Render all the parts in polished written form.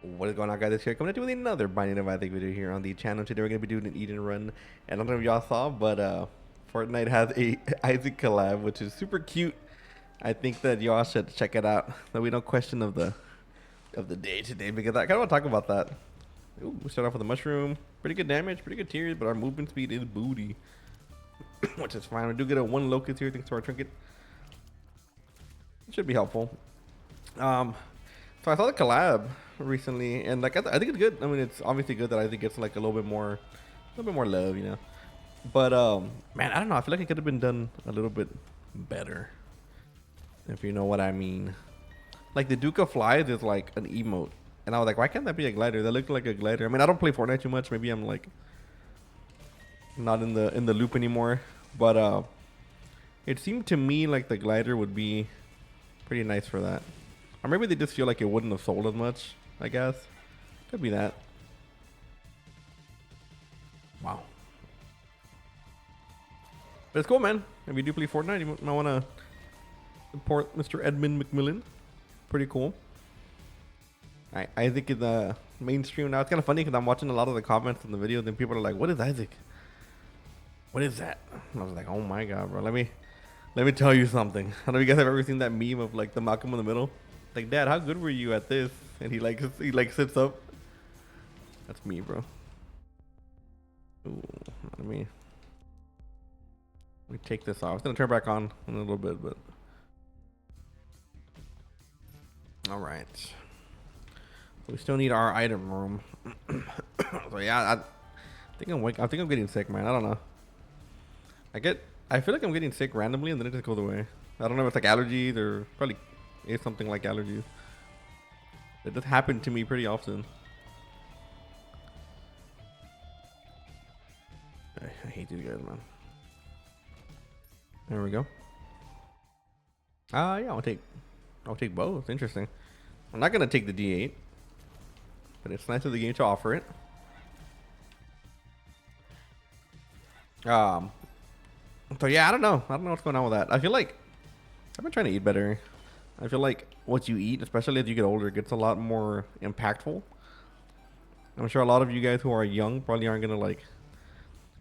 What is going on, guys? It's here coming to you with another Binding of Isaac video here on the channel. Today we're going to be doing an eat and run. And I don't know if y'all saw, but Fortnite has a Isaac collab, which is super cute. I think that y'all should check it out. That we don't question of the day today, because I kind of want to talk about that. Ooh, we start off with a mushroom. Pretty good damage, pretty good tiers, but our movement speed is booty, which is fine. We do get a one locust here thanks to our trinket. It should be helpful. So I saw the collab recently, and like I think it's good. I mean, it's obviously good that I think it's like a little bit more love, you know. But man, I don't know. I feel like it could have been done a little bit better, if you know what I mean. Like the Duke of Flies is like an emote, and I was like, why can't that be a glider? That looked like a glider. I mean, I don't play Fortnite too much. Maybe I'm like not in the loop anymore. But it seemed to me like the glider would be pretty nice for that. Or maybe they just feel like it wouldn't have sold as much, I guess. Could be that. Wow. But it's cool, man. If you do play Fortnite, you might want to support Mr. Edmund McMillan. Pretty cool. Isaac is the mainstream now. It's kind of funny because I'm watching a lot of the comments in the videos and people are like, what is Isaac? What is that? And I was like, oh my god, bro. Let me tell you something. I don't know if you guys have ever seen that meme of like the Malcolm in the Middle. Like, Dad, how good were you at this? And he like sits up. That's me, bro. Ooh, let me take this off. It's gonna turn back on in a little bit, but all right. We still need our item room. So yeah, I think I'm getting sick, man. I don't know. I feel like I'm getting sick randomly and then it just goes away. I don't know if it's like allergies or probably is something like allergies. It does happen to me pretty often. I hate these guys, man. There we go. Yeah, I'll take both. Interesting. I'm not gonna take the D8, but it's nice of the game to offer it. So yeah, I don't know what's going on with that. I feel like I've been trying to eat better. I feel like what you eat, especially as you get older, gets a lot more impactful. I'm sure a lot of you guys who are young probably aren't gonna like,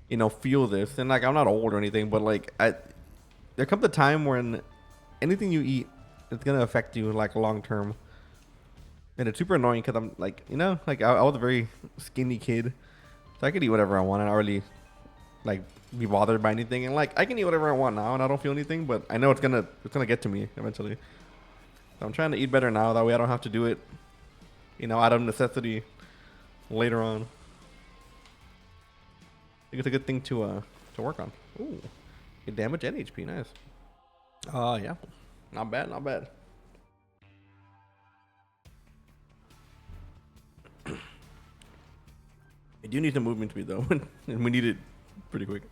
you know, feel this. And like, I'm not old or anything, but like, there comes a time when anything you eat is gonna affect you like long term, and it's super annoying because I'm like, you know, like I was a very skinny kid, so I could eat whatever I want and not really like be bothered by anything. And like, I can eat whatever I want now, and I don't feel anything, but I know it's gonna get to me eventually. So I'm trying to eat better now. That way I don't have to do it, you know, out of necessity later on. I think it's a good thing to work on. Ooh, get damage and HP, nice. Yeah, not bad, not bad. I do need some movement speed though, and we need it pretty quick.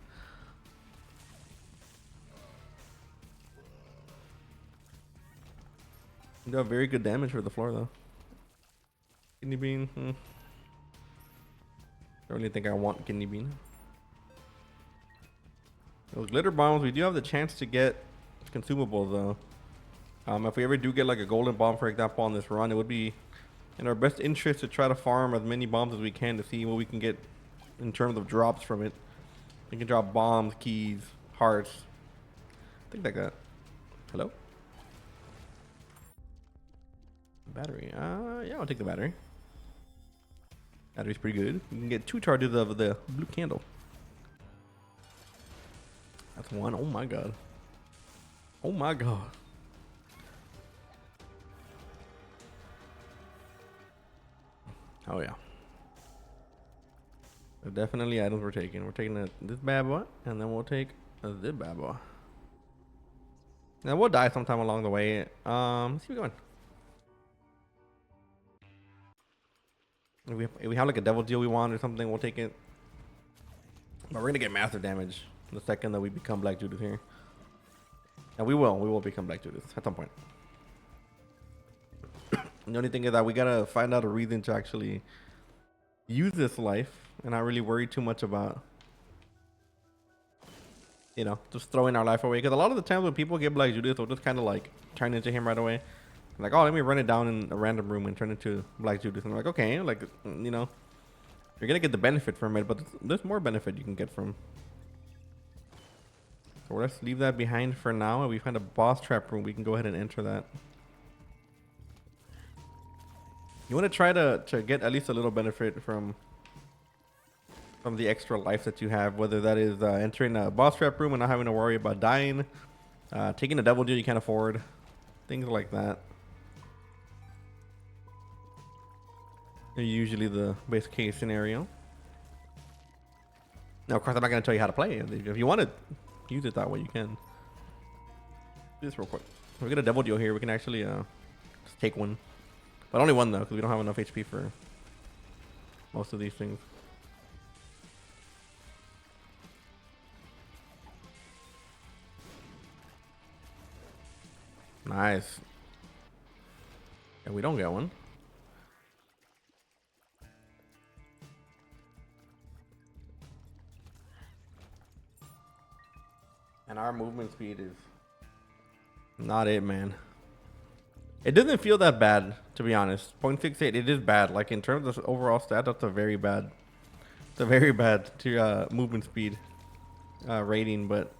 You got very good damage for the floor though. Kidney bean. I don't really think I want kidney bean. Those glitter bombs, we do have the chance to get consumables though. If we ever do get like a golden bomb, for example, on this run, it would be in our best interest to try to farm as many bombs as we can to see what we can get in terms of drops from it. We can drop bombs, keys, hearts. I think like that. Hello? Battery. Yeah, I'll take the battery. Battery's pretty good. You can get 2 charges of the blue candle. That's 1. Oh my god. Oh my god. Oh yeah. There's definitely items we're taking. We're taking this bad boy, and then we'll take this bad boy. Now we'll die sometime along the way. Let's keep going. If we have like a devil deal we want or something, we'll take it. But we're gonna get massive damage the second that we become Black Judas here. And we will become Black Judas at some point. The only thing is that we gotta find out a reason to actually use this life and not really worry too much about, you know, just throwing our life away. Because a lot of the times when people get Black Judas, they'll just kind of like turn into him right away. Like, oh, let me run it down in a random room and turn it to Black Judas. I'm like, okay, like, you know, you're gonna get the benefit from it, but there's more benefit you can get from. So let's leave that behind for now, and we find a boss trap room. We can go ahead and enter that. You want to try to get at least a little benefit from the extra life that you have, whether that is entering a boss trap room and not having to worry about dying, taking a double deal you can't afford, things like that. They're usually the best case scenario. Now, of course, I'm not going to tell you how to play it. If you want to use it that way, you can. Do this real quick. If we get a double deal here, we can actually just take one. But only one, though, because we don't have enough HP for most of these things. Nice. And we don't get one. And our movement speed is not it, man. It doesn't feel that bad, to be honest. 0.68, it is bad. Like, in terms of overall stat, that's a very bad. It's a very bad to movement speed rating, but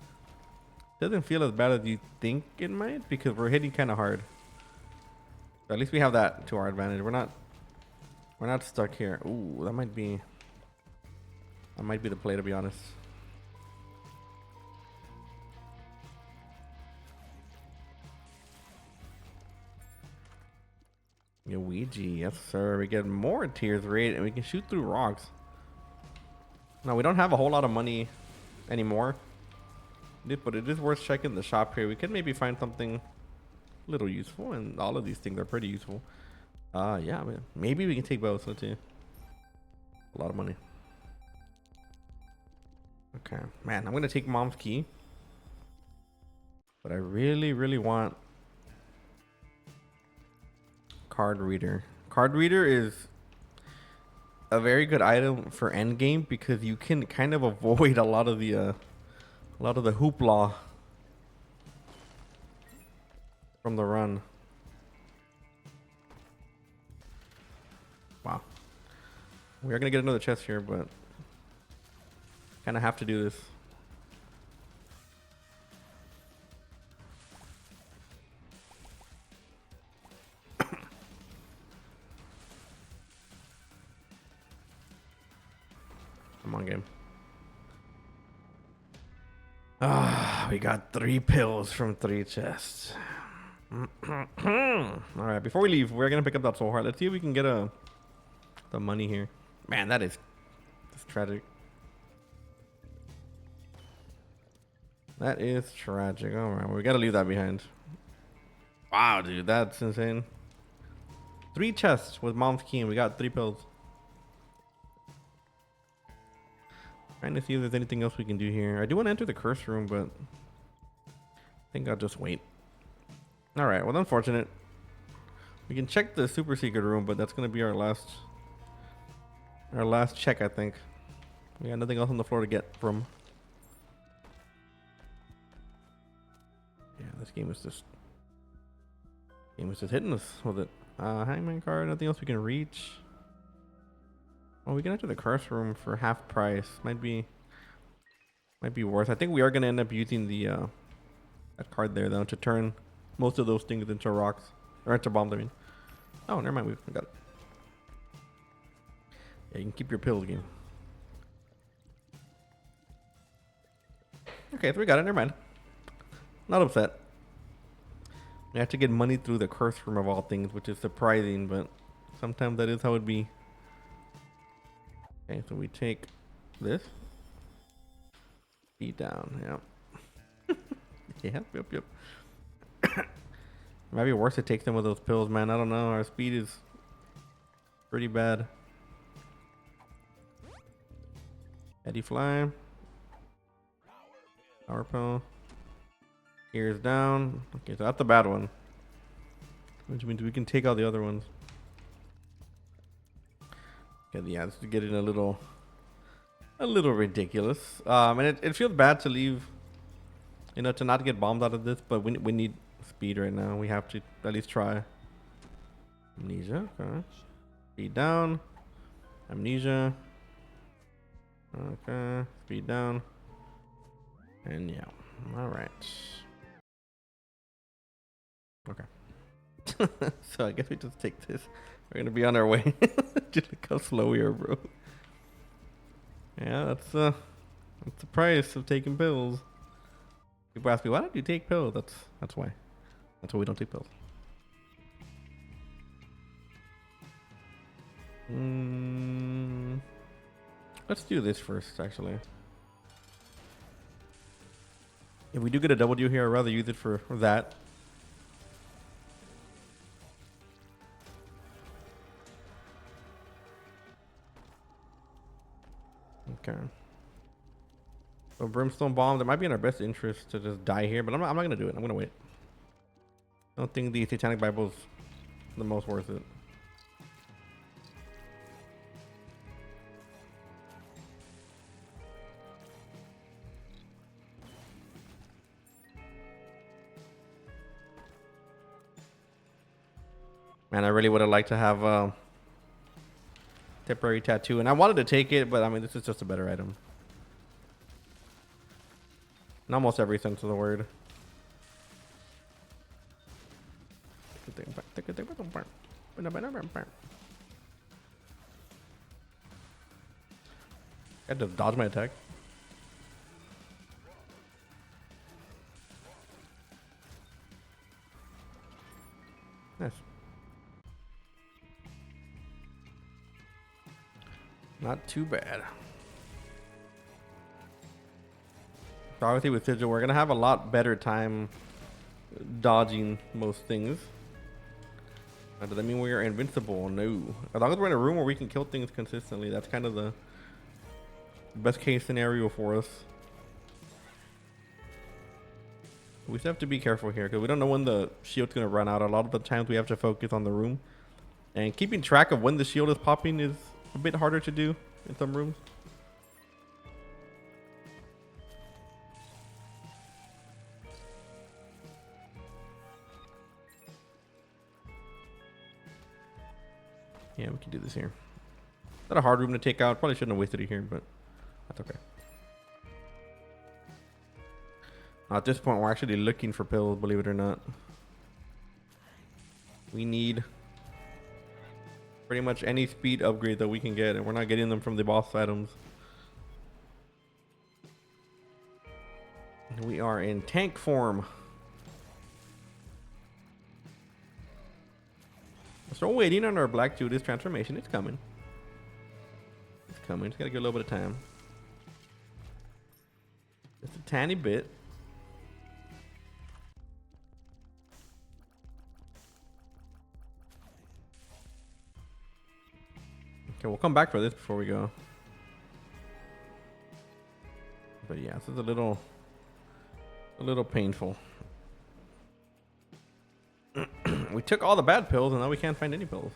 it doesn't feel as bad as you think it might, because we're hitting kind of hard. So at least we have that to our advantage. We're not stuck here. Ooh, that might be the play, to be honest. Ouija, yes sir. We get more Tears Raid and we can shoot through rocks. Now we don't have a whole lot of money anymore, but it is worth checking the shop here. We could maybe find something a little useful, and all of these things are pretty useful. Yeah, man. Maybe we can take both too. A lot of money. Okay, man. I'm gonna take Mom's key, but I really want Card Reader. Card Reader is a very good item for endgame because you can kind of avoid a lot of the hoopla from the run. Wow. We are gonna get another chest here, but kind of have to do this. Come on, game. We got 3 pills from 3 chests. Alright, before we leave, we're gonna pick up that soul heart. Let's see if we can get the money here. Man, that's tragic. That is tragic. Alright, well, we gotta leave that behind. Wow, dude, that's insane. 3 chests with Mom's key and we got 3 pills. Trying to see if there's anything else we can do here. I do want to enter the curse room, but I think I'll just wait. Alright, well, unfortunate. We can check the super secret room, but that's gonna be our last check, I think. We got nothing else on the floor to get from. Yeah, this game is just hitting us with it. Hangman card, nothing else we can reach. Oh, we can enter the curse room for half price. Might be worth. I think we are gonna end up using the that card there though to turn most of those things into rocks or into bombs. I mean. Oh, never mind. We got it. Yeah, you can keep your pills, game. Okay, so we got it. Never mind. Not upset. We have to get money through the curse room of all things, which is surprising, but sometimes that is how it be. Okay, so we take this. Speed down, yep. Yep. Might be worse to take some of those pills, man. I don't know. Our speed is pretty bad. Eddie Fly. Power pill. Ears down. Okay, so that's the bad one. Which means we can take out the other ones. Okay, yeah, this is getting a little ridiculous. And it feels bad to leave, to not get bombed out of this, but we need speed right now. We have to at least try. Amnesia. Okay. Speed down. Amnesia. Okay. Speed down. And yeah. All right. Okay. So I guess we just take this. We're gonna be on our way. Just look how slow we are, bro. Yeah, that's the price of taking pills. People ask me, why don't you take pills? That's why. That's why we don't take pills. Let's do this first, actually. If we do get a W here, I'd rather use it for that. Okay. So Brimstone Bomb, that might be in our best interest to just die here, but I'm not gonna do it. I'm gonna wait. I don't think the Satanic Bible's the most worth it. Man, I really would have liked to have temporary tattoo, and I wanted to take it, but I mean, this is just a better item. In almost every sense of the word. I had to dodge my attack. Nice. Not too bad. So obviously with Sigil, we're gonna have a lot better time dodging most things. Does that mean we are invincible? No. As long as we're in a room where we can kill things consistently, that's kind of the best case scenario for us. We still have to be careful here because we don't know when the shield's gonna run out. A lot of the times we have to focus on the room, and keeping track of when the shield is popping is a bit harder to do in some rooms. Yeah, we can do this here. Not a hard room to take out. Probably shouldn't have wasted it here, but that's okay. At this point, we're actually looking for pills, believe it or not. We need pretty much any speed upgrade that we can get, and we're not getting them from the boss items. We are in tank form. Still waiting on our Black Judas transformation. It's coming. It's coming. Just gotta give a little bit of time. Just a tiny bit. Okay, we'll come back for this before we go. But yeah, this is a little painful. We took all the bad pills and now we can't find any pills.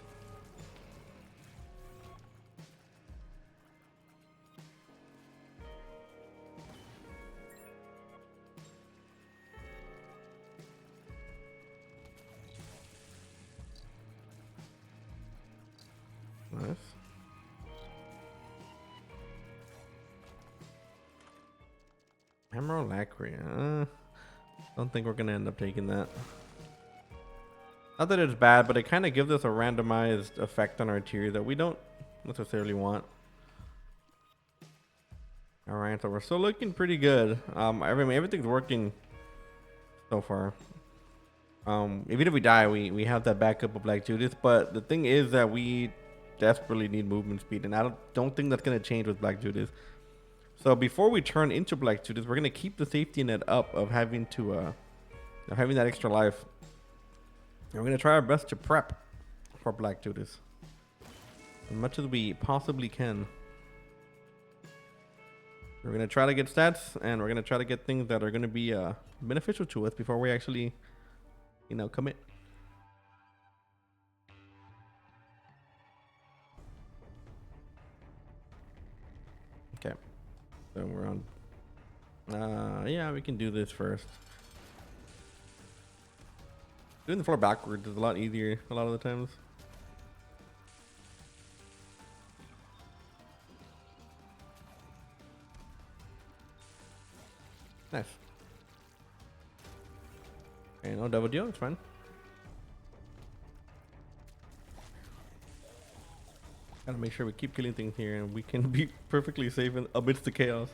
Nice. Emerald Lacria. Don't think we're gonna end up taking that. Not that it's bad, but it kind of gives us a randomized effect on our tier that we don't necessarily want. All right, so we're still looking pretty good. Everything's working so far. Even if we die, we have that backup of Black Judas. But the thing is that we desperately need movement speed, and I don't think that's gonna change with Black Judas. So before we turn into Black Judas, we're gonna keep the safety net up of having that extra life. And we're gonna try our best to prep for Black Judas as much as we possibly can. We're gonna try to get stats, and we're gonna try to get things that are gonna be beneficial to us before we actually, commit. Okay, so we're on. Yeah, we can do this first. Doing the floor backwards is a lot easier a lot of the times. Nice. Okay, no double deal. It's fine. Gotta make sure we keep killing things here and we can be perfectly safe amidst the chaos.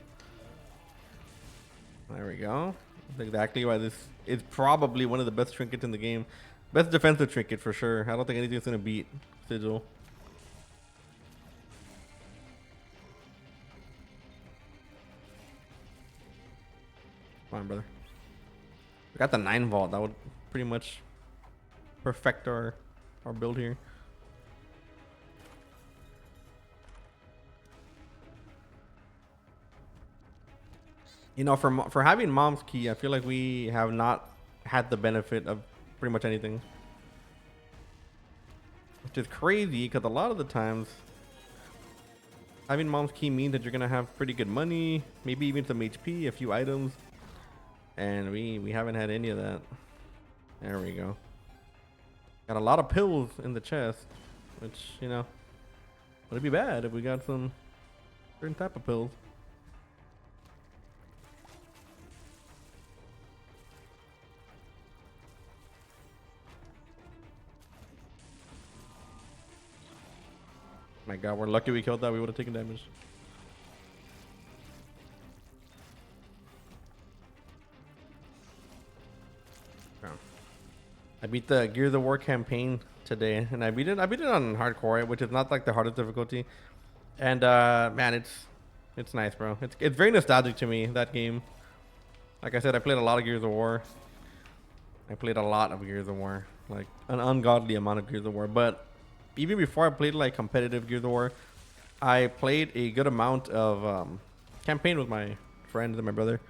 There we go. That's exactly why this is probably one of the best trinkets in the game. Best defensive trinket for sure. I don't think anything's gonna beat Sigil. Come on, brother. We got the 9 vault. That would pretty much perfect our build here. You know, for having Mom's Key, I feel like we have not had the benefit of pretty much anything. Which is crazy, because a lot of the times, having Mom's Key means that you're going to have pretty good money, maybe even some HP, a few items. And we haven't had any of that. There we go. Got a lot of pills in the chest, which, you know, would it be bad if we got some certain type of pills? My god, we're lucky we killed that. We would have taken damage. Oh. I beat the Gears of War campaign today, and I beat it on hardcore, which is not like the hardest difficulty. And man, it's nice, bro. It's very nostalgic to me, that game. Like I said, I played a lot of Gears of War. I played a lot of Gears of War, like an ungodly amount of Gears of War. But even before I played like competitive Gears of War, I played a good amount of campaign with my friends and my brother.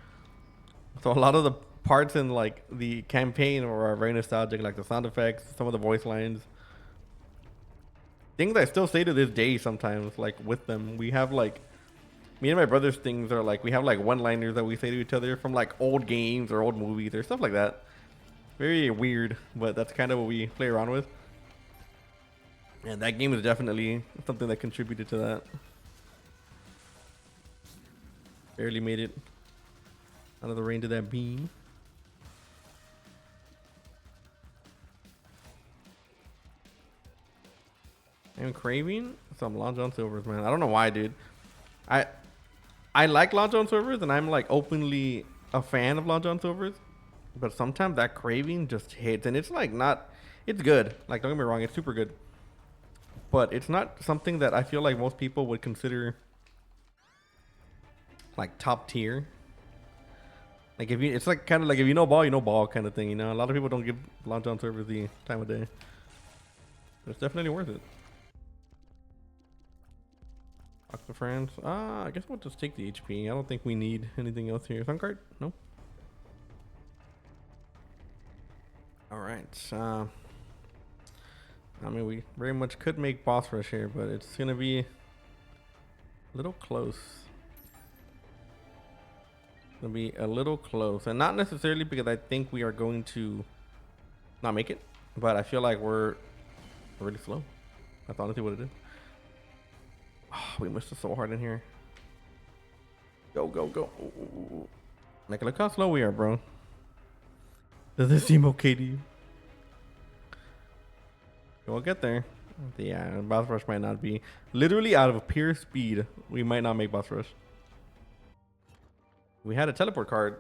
So a lot of the parts in like the campaign were very nostalgic, like the sound effects, some of the voice lines. Things I still say to this day sometimes, like with them. We have like, me and my brother's things are like, we have like one-liners that we say to each other from like old games or old movies or stuff like that. Very weird, but that's kind of what we play around with. And that game is definitely something that contributed to that. Barely made it out of the range of that beam. I'm craving some Long John Silver's, man. I don't know why, dude. I like Long John Silver's, and I'm like openly a fan of Long John Silver's. But sometimes that craving just hits, and it's like not. It's good. Like, don't get me wrong, it's super good. But it's not something that I feel like most people would consider like top tier. Like if you, it's like kind of like if you know ball kind of thing. You know, a lot of people don't give Long John Silver the time of day. But it's definitely worth it. Aqua France. I guess we'll just take the HP. I don't think we need anything else here. Sun card? No. All right. I mean, we very much could make boss rush here, but it's gonna be a little close. Gonna be a little close, and not necessarily because I think we are going to not make it, but I feel like we're really slow. That's honestly what it is. Oh, we missed it so hard in here. Go, go, go. Ooh. Like, look how slow we are, bro. Does this seem okay to you? We'll get there. Yeah, boss rush might not be. Literally out of pure speed, we might not make boss rush. We had a teleport card.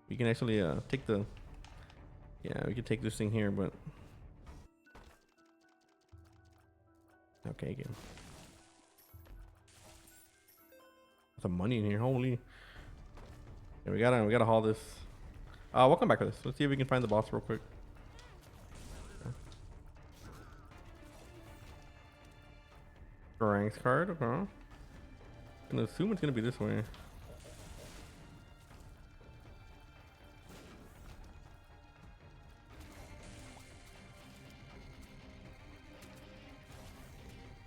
We can actually take the... Yeah, we can take this thing here, but... Okay, again. Some money in here, holy. Yeah, we gotta haul this. We'll come back to this. Let's see if we can find the boss real quick. Ranks card, okay. I'm gonna assume it's gonna be this way.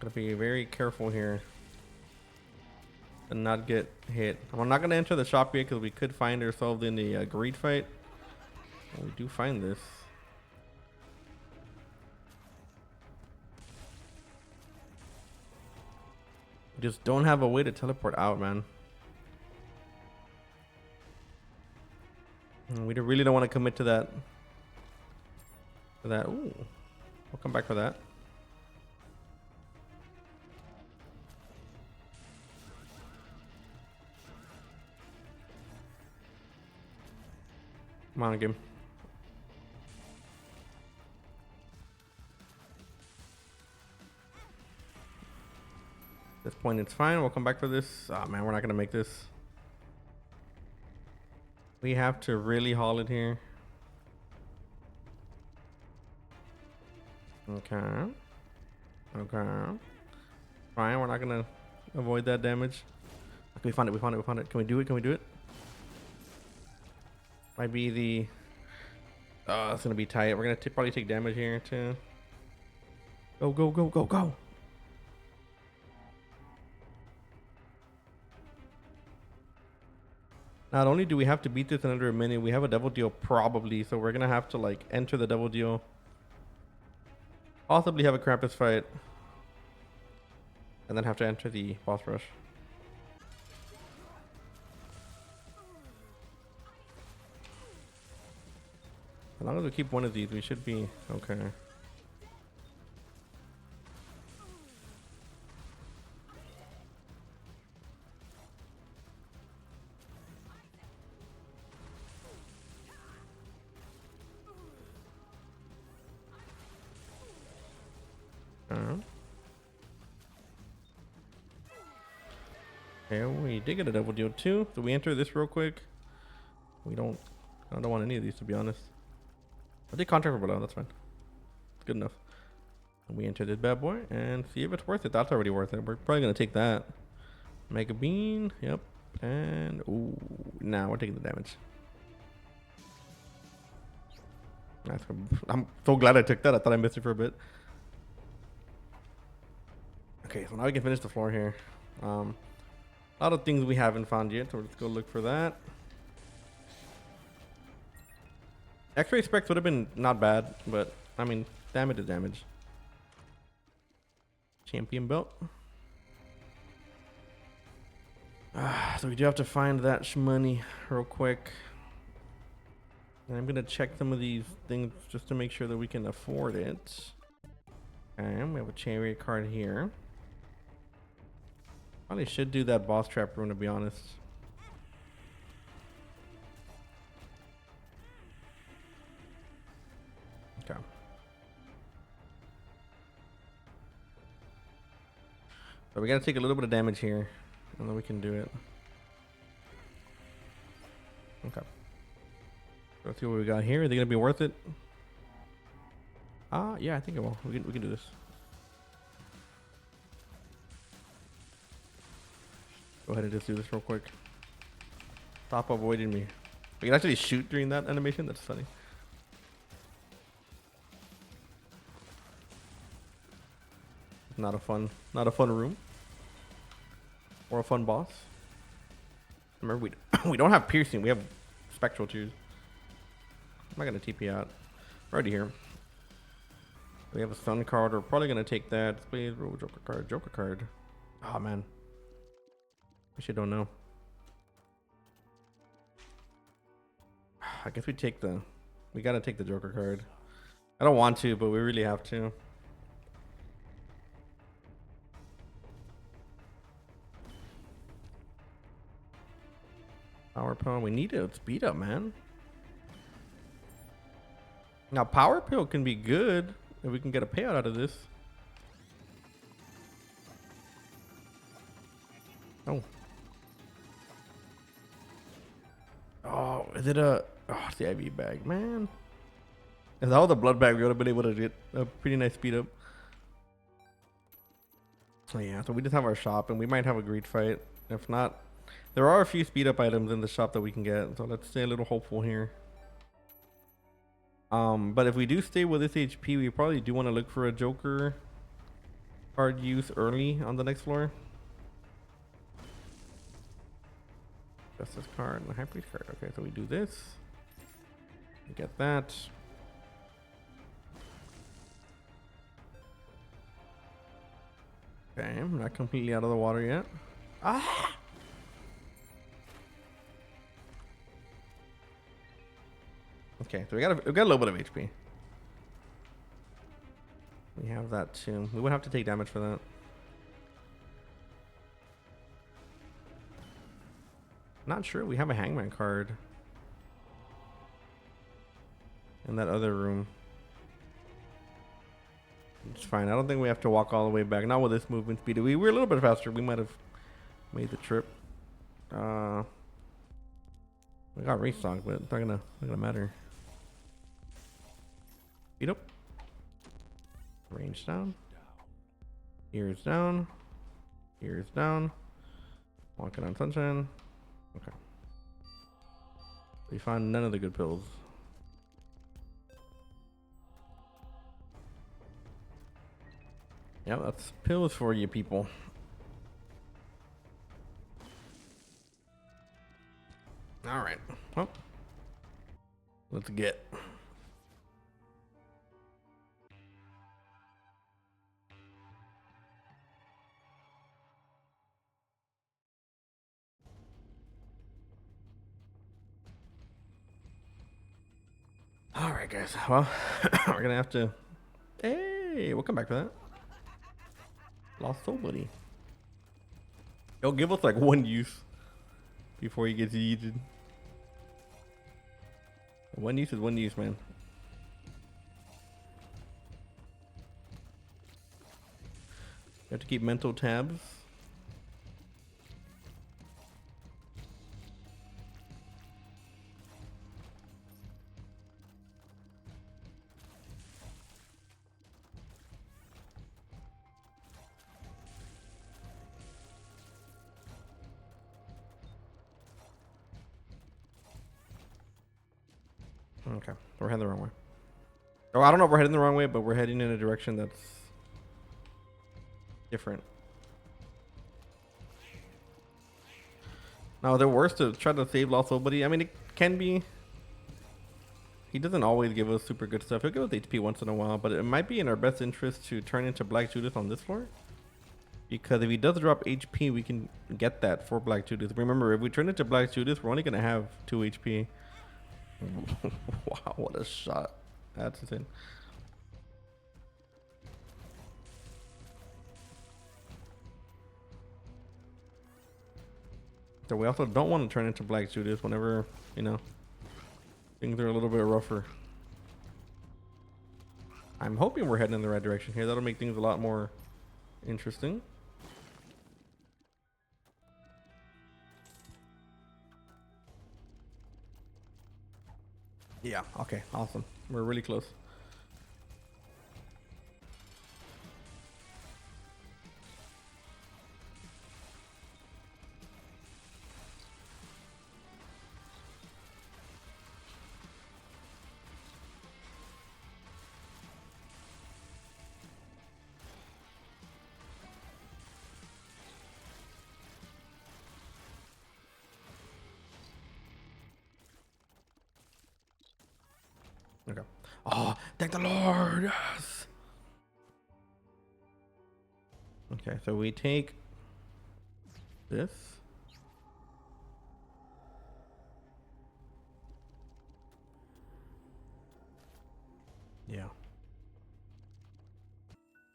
Gotta be very careful here and not get hit. I'm not gonna enter the shop yet because we could find ourselves in the greed fight. And we do find this. Just don't have a way to teleport out, man. We really don't want to commit to that. Ooh, we'll come back for that. Come on, game. At this point, it's fine. We'll come back for this. Oh man, we're not gonna make this. We have to really haul it here. Okay. Okay. Fine, we're not gonna avoid that damage. Okay, we found it, we found it, we found it. Can we do it? Can we do it? Might be the... Oh, it's gonna be tight. We're gonna probably take damage here too. Go, go, go, go, go! Not only do we have to beat this in under a minute, we have a double deal probably, so we're gonna have to like enter the double deal. Possibly have a Krampus fight. And then have to enter the boss rush. As long as we keep one of these, we should be okay. Okay, we did get a double deal too. So we enter this real quick. I don't want any of these to be honest. I did contract for below, that's fine. It's good enough. And we enter this bad boy and see if it's worth it. That's already worth it. We're probably gonna take that. Mega Bean, yep. And ooh, now we're taking the damage. I'm so glad I took that. I thought I missed it for a bit. Okay, so now we can finish the floor here. A lot of things we haven't found yet, so let's go look for that. X-ray specs would have been not bad, but I mean, damage is damage. Champion belt. So we do have to find that shmoney real quick. And I'm gonna check some of these things just to make sure that we can afford it. And we have a chariot card here. Probably should do that boss trap room to be honest. Okay. So we gotta take a little bit of damage here, and then we can do it. Okay. Let's see what we got here. Are they gonna be worth it? Yeah, I think it will. We can do this. Go ahead and just do this real quick. Stop avoiding me. We can actually shoot during that animation. That's funny. Not a fun room. Or a fun boss. Remember, we don't have piercing. We have spectral too. I'm not gonna TP out. We're already here. We have a sun card. We're probably gonna take that. Please roll Joker card. Joker card. Oh man. We should don't know. I guess we take the... We gotta take the Joker card. I don't want to, but we really have to. Power Pill. We need to speed up, man. Now, Power Pill can be good if we can get a payout out of this. Oh. Oh, is it a... Oh, it's the IV bag, man. If that was a blood bag, we would have been able to get a pretty nice speed up. So yeah, so we just have our shop, and we might have a great fight. If not, there are a few speed up items in the shop that we can get. So let's stay a little hopeful here. But if we do stay with this HP, we probably do want to look for a Joker card use early on the next floor. Justice card and the High Priest card. Okay, so we do this. We get that. Okay, I'm not completely out of the water yet. Ah! Okay, so we got a little bit of HP. We have that too. We would have to take damage for that. Not sure. We have a hangman card in that other room. It's fine. I don't think we have to walk all the way back. Not with this movement speed. If we were a little bit faster, we might have made the trip. We got restock, but it's not gonna matter. Speed up. Range down. Ears down. Ears down. Walking on sunshine. Okay. We found none of the good pills. Yeah, that's pills for you people. All right. Well, let's get. All right, guys. Well, we're gonna have to. Hey, we'll come back to that. Lost Soul Buddy. He'll give us like one use before he gets yeeted. One use is one use, man. You have to keep mental tabs. Okay, we're heading the wrong way. Oh, I don't know if we're heading the wrong way, but we're heading in a direction that's different. Now, the worst to try to save Lost Soul Buddy. I mean, it can be. He doesn't always give us super good stuff. He'll give us HP once in a while, but it might be in our best interest to turn into Black Judith on this floor. Because if he does drop HP, we can get that for Black Judith. Remember, if we turn into Black Judith, we're only going to have 2 HP. Wow, what a shot. That's insane. So we also don't want to turn into Black Judith whenever, you know, things are a little bit rougher. I'm hoping we're heading in the right direction here. That'll make things a lot more interesting. Yeah, okay, awesome. We're really close. Okay. Oh, thank the Lord. Yes. Okay, so we take this. Yeah.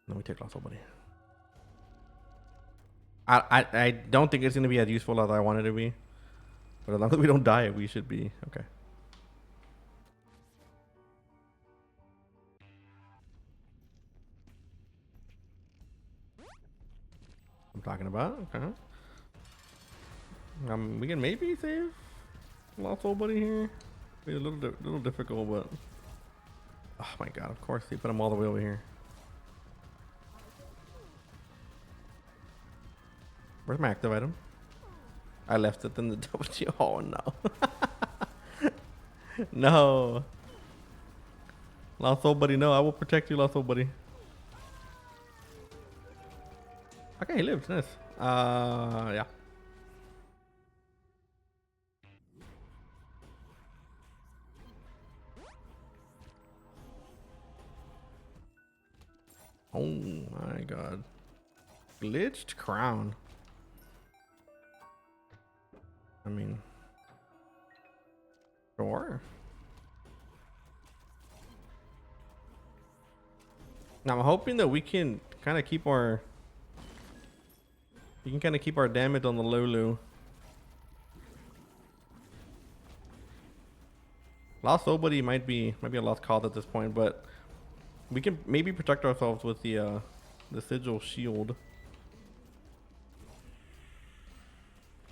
Then we take Lost Soul Buddy. I don't think it's gonna be as useful as I want it to be. But as long as we don't die, we should be okay. I'm talking about. Okay. We can maybe save Lost Soul Buddy here. Be a little difficult, but oh my god! Of course, they put him all the way over here. Where's my active item? I left it in the W. Oh no! No. Lost Soul Buddy, no! I will protect you, Lost Soul Buddy. Okay, he lives. Nice. Yeah. Oh my god. Glitched crown. I mean, sure. Now I'm hoping that we can kind of keep our damage on the Lulu. Lost Nobody might be a lost cause at this point, but we can maybe protect ourselves with the Sigil Shield.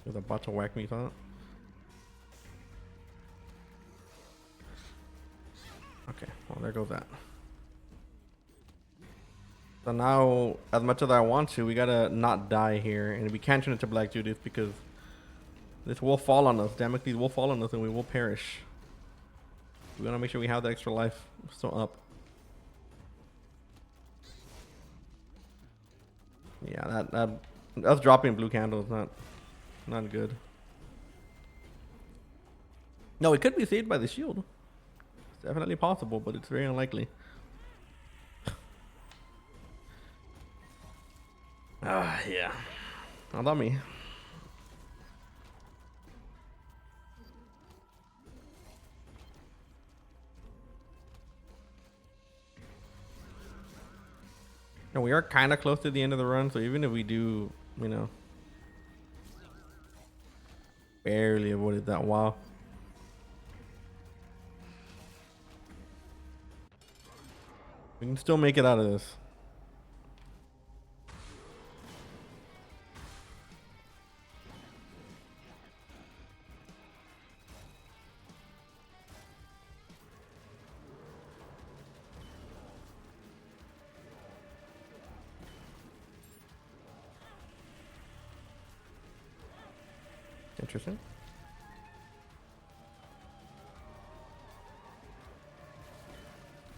There's a bunch of whack me on it. Okay, well there goes that. So now, as much as I want to, we gotta not die here, and we can't turn into Black Judas because this will fall on us. Damocles will fall on us, and we will perish. We gotta make sure we have the extra life still up. Yeah, us dropping blue candle is not good. No, it could be saved by the shield. It's definitely possible, but it's very unlikely. Yeah. Not on me. No, we are kind of close to the end of the run, so even if we do, you know, barely avoided that wall. We can still make it out of this. Interesting.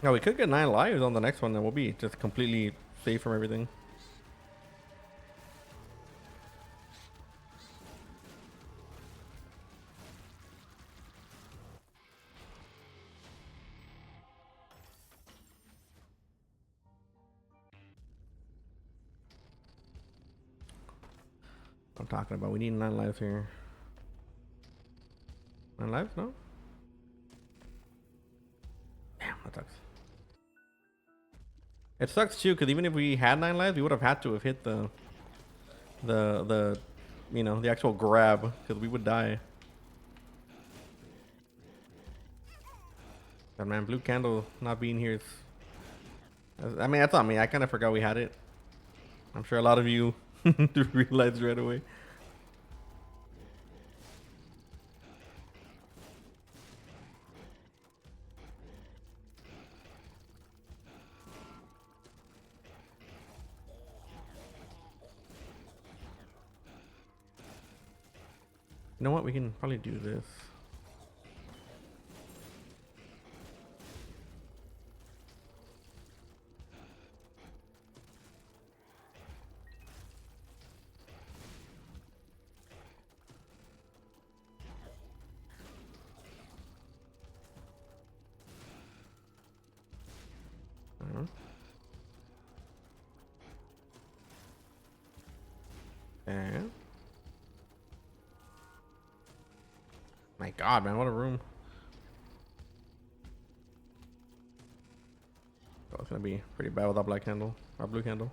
No, we could get 9 lives on the next one, then we'll be just completely safe from everything. I'm talking about we need 9 lives here. 9 lives? No? Damn, that sucks. It sucks too, because even if we had 9 lives, we would have had to have hit the you know, the actual grab, because we would die. But man, blue candle not being here is, I mean, that's on me. I kind of forgot we had it. I'm sure a lot of you realized right away. You know what? We can probably do this. And my God, man, what a room! Oh, it's gonna be pretty bad without black candle or blue candle.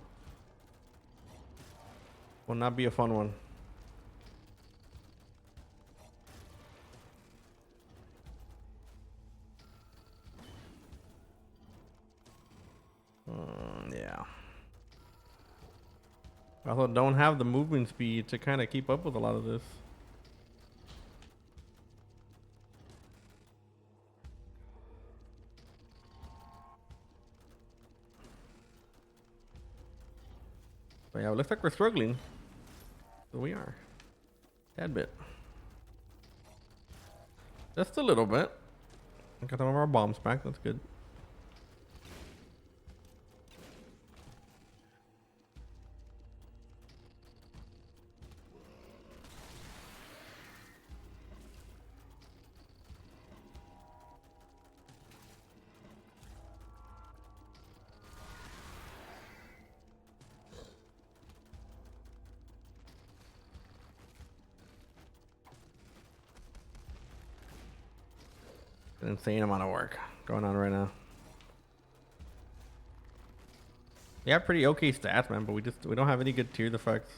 Will not be a fun one. Yeah. I also don't have the movement speed to kind of keep up with a lot of this. But yeah, it looks like we're struggling. So we are. Tad bit. Just a little bit. Got some of our bombs back. That's good. An insane amount of work going on right now. They have pretty okay stats, man, but we don't have any good tiered effects.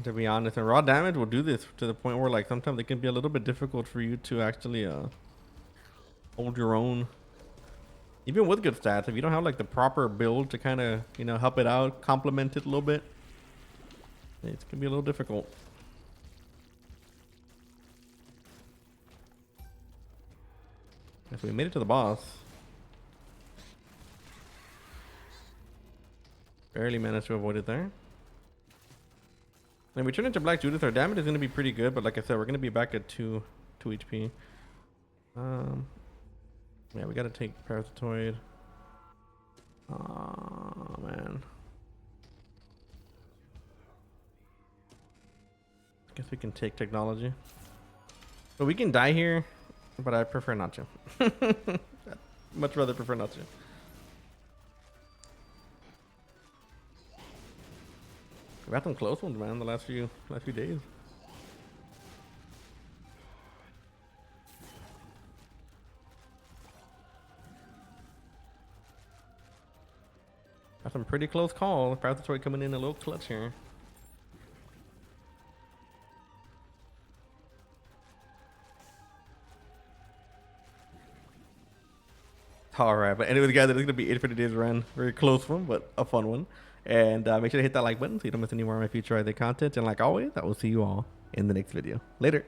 To be honest, and raw damage will do this to the point where like sometimes it can be a little bit difficult for you to actually hold your own. Even with good stats, if you don't have like the proper build to kind of, you know, help it out, complement it a little bit, it's gonna be a little difficult. So we made it to the boss. Barely managed to avoid it there. And we turn into Black Judith, our damage is gonna be pretty good, but like I said, we're gonna be back at 2 HP. Yeah, we gotta take Parasitoid. Oh man. Guess we can take technology. But we can die here, but I prefer not to. I'd much rather prefer not to. We've had some close ones, man, the last few days. Got some pretty close call. Parasitoid coming in a little clutch here. All right, but anyway, guys, this is gonna be it for today's run. Very close one, but a fun one. And make sure to hit that like button so you don't miss any more of my future idea content. And like always, I will see you all in the next video. Later.